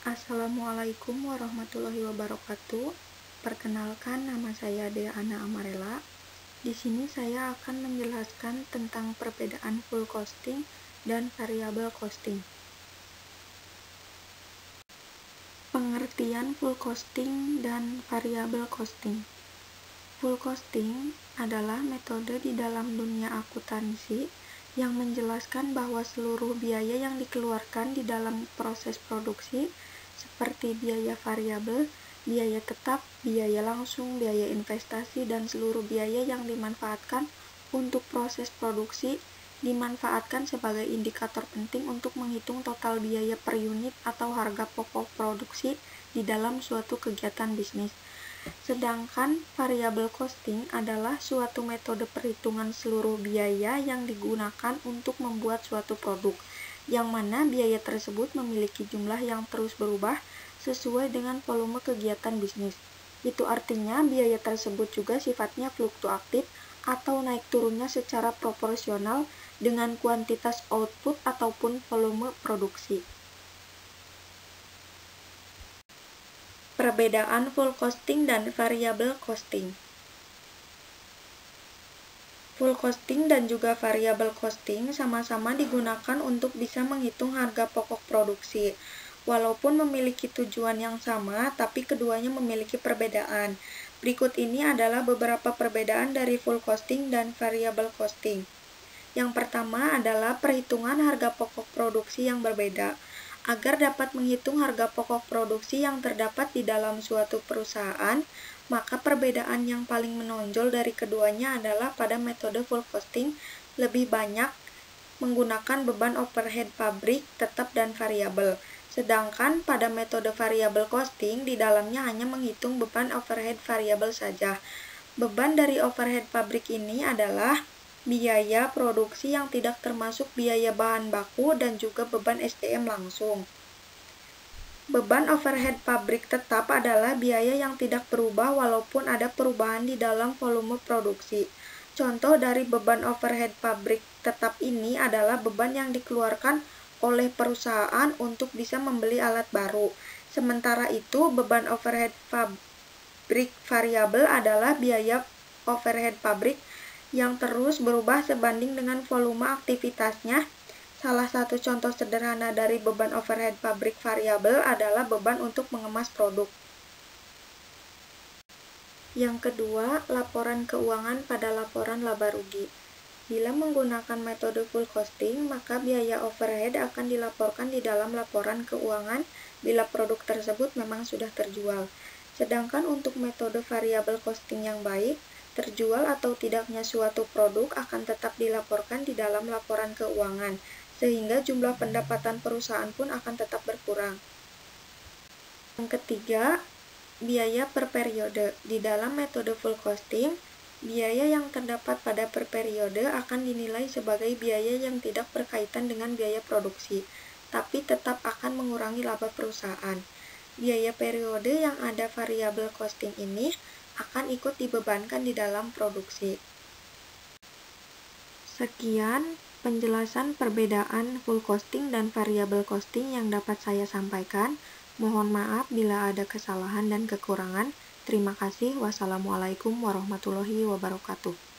Assalamualaikum warahmatullahi wabarakatuh. Perkenalkan, nama saya Dea Ana Amarela. Di sini saya akan menjelaskan tentang perbedaan full costing dan variable costing. Pengertian full costing dan variable costing. Full costing adalah metode di dalam dunia akuntansi yang menjelaskan bahwa seluruh biaya yang dikeluarkan di dalam proses produksi seperti biaya variabel, biaya tetap, biaya langsung, biaya investasi, dan seluruh biaya yang dimanfaatkan untuk proses produksi dimanfaatkan sebagai indikator penting untuk menghitung total biaya per unit atau harga pokok produksi di dalam suatu kegiatan bisnis. Sedangkan variable costing adalah suatu metode perhitungan seluruh biaya yang digunakan untuk membuat suatu produk, yang mana biaya tersebut memiliki jumlah yang terus berubah sesuai dengan volume kegiatan bisnis. Itu artinya biaya tersebut juga sifatnya fluktuatif atau naik turunnya secara proporsional dengan kuantitas output ataupun volume produksi. Perbedaan full costing dan variable costing. Full costing dan juga variable costing sama-sama digunakan untuk bisa menghitung harga pokok produksi. Walaupun memiliki tujuan yang sama, tapi keduanya memiliki perbedaan. Berikut ini adalah beberapa perbedaan dari full costing dan variable costing. Yang pertama adalah perhitungan harga pokok produksi yang berbeda. Agar dapat menghitung harga pokok produksi yang terdapat di dalam suatu perusahaan, maka perbedaan yang paling menonjol dari keduanya adalah pada metode full costing lebih banyak menggunakan beban overhead pabrik, tetap, dan variabel. Sedangkan pada metode variable costing di dalamnya hanya menghitung beban overhead variabel saja. Beban dari overhead pabrik ini adalah biaya produksi yang tidak termasuk biaya bahan baku dan juga beban SDM langsung. Beban overhead pabrik tetap adalah biaya yang tidak berubah walaupun ada perubahan di dalam volume produksi. Contoh dari beban overhead pabrik tetap ini adalah beban yang dikeluarkan oleh perusahaan untuk bisa membeli alat baru. Sementara itu, beban overhead pabrik variabel adalah biaya overhead pabrik yang terus berubah sebanding dengan volume aktivitasnya. Salah satu contoh sederhana dari beban overhead pabrik variabel adalah beban untuk mengemas produk. Yang kedua, laporan keuangan pada laporan laba rugi. Bila menggunakan metode full costing, maka biaya overhead akan dilaporkan di dalam laporan keuangan bila produk tersebut memang sudah terjual. Sedangkan untuk metode variable costing yang baik, terjual atau tidaknya suatu produk akan tetap dilaporkan di dalam laporan keuangan, sehingga jumlah pendapatan perusahaan pun akan tetap berkurang. Yang ketiga, biaya per periode. Di dalam metode full costing, biaya yang terdapat pada per periode akan dinilai sebagai biaya yang tidak berkaitan dengan biaya produksi, tapi tetap akan mengurangi laba perusahaan. Biaya periode yang ada variable costing ini akan ikut dibebankan di dalam produksi. Sekian penjelasan perbedaan full costing dan variable costing yang dapat saya sampaikan. Mohon maaf bila ada kesalahan dan kekurangan. Terima kasih. Wassalamualaikum warahmatullahi wabarakatuh.